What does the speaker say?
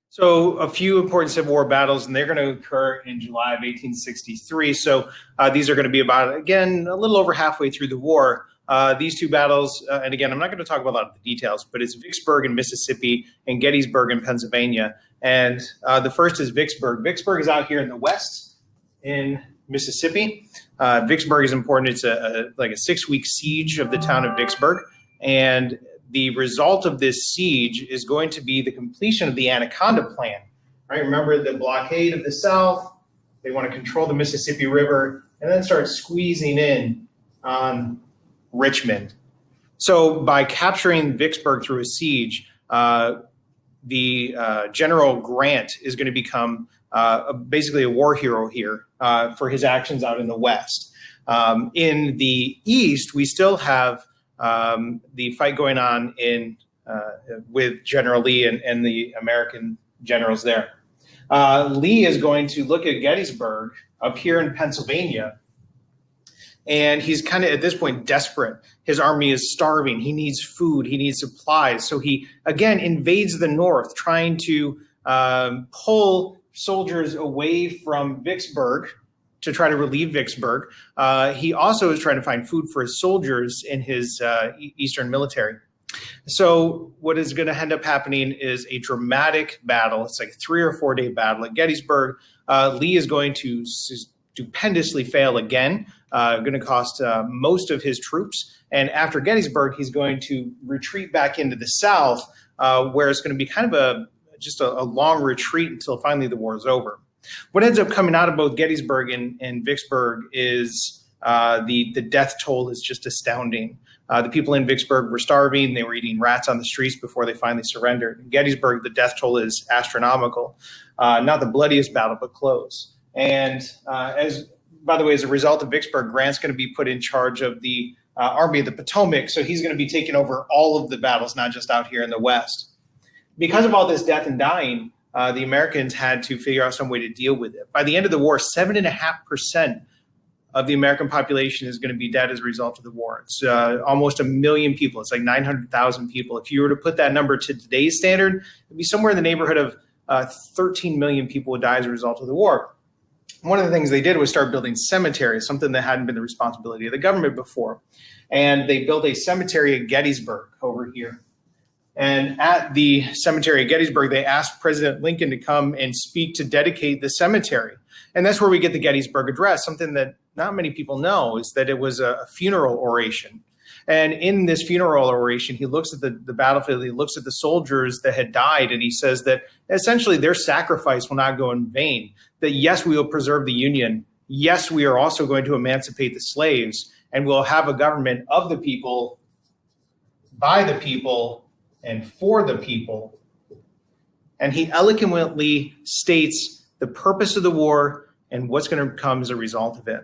So a few important Civil War battles, and they're going to occur in July of 1863. So these are going to be about, again, a little over halfway through the war. These two battles, and again, I'm not going to talk about a lot of the details, but it's Vicksburg in Mississippi and Gettysburg in Pennsylvania. And the first is Vicksburg. Vicksburg is out here in the west in Mississippi. Vicksburg is important. It's like a 6-week siege of the town of Vicksburg. And the result of this siege is going to be the completion of the Anaconda Plan, right? Remember the blockade of the South. They want to control the Mississippi River and then start squeezing in on Richmond. So by capturing Vicksburg through a siege, the General Grant is going to become basically a war hero here for his actions out in the West. In the East, we still have the fight going on in with General Lee and the American generals there. Lee is going to look at Gettysburg up here in Pennsylvania, and he's kind of at this point desperate. His army is starving. He needs food. He needs supplies. So he again invades the North, trying to pull soldiers away from Vicksburg to try to relieve Vicksburg. He also is trying to find food for his soldiers in his Eastern military. So what is going to end up happening is a dramatic battle. It's like a 3 or 4 day battle at Gettysburg. Lee is going to stupendously fail again, going to cost most of his troops. And after Gettysburg, he's going to retreat back into the South, where it's going to be kind of just a long retreat until finally the war is over. What ends up coming out of both Gettysburg and Vicksburg is the death toll is just astounding. The people in Vicksburg were starving. They were eating rats on the streets before they finally surrendered. In Gettysburg, the death toll is astronomical. Not the bloodiest battle, but close. And by the way, as a result of Vicksburg, Grant's going to be put in charge of the Army of the Potomac. So he's going to be taking over all of the battles, not just out here in the West. Because of all this death and dying, the Americans had to figure out some way to deal with it. By the end of the war, 7.5% of the American population is going to be dead as a result of the war. It's almost 1 million people. It's like 900,000 people. If you were to put that number to today's standard, it'd be somewhere in the neighborhood of 13 million people would die as a result of the war. One of the things they did was start building cemeteries, something that hadn't been the responsibility of the government before. And they built a cemetery at Gettysburg over here. And at the cemetery at Gettysburg, they asked President Lincoln to come and speak to dedicate the cemetery. And that's where we get the Gettysburg Address. Something that not many people know is that it was a funeral oration. And in this funeral oration, he looks at the battlefield, he looks at the soldiers that had died, and he says that essentially their sacrifice will not go in vain. That yes, we will preserve the Union. Yes, we are also going to emancipate the slaves, and we'll have a government of the people, by the people, and for the people. And he eloquently states the purpose of the war and what's going to come as a result of it.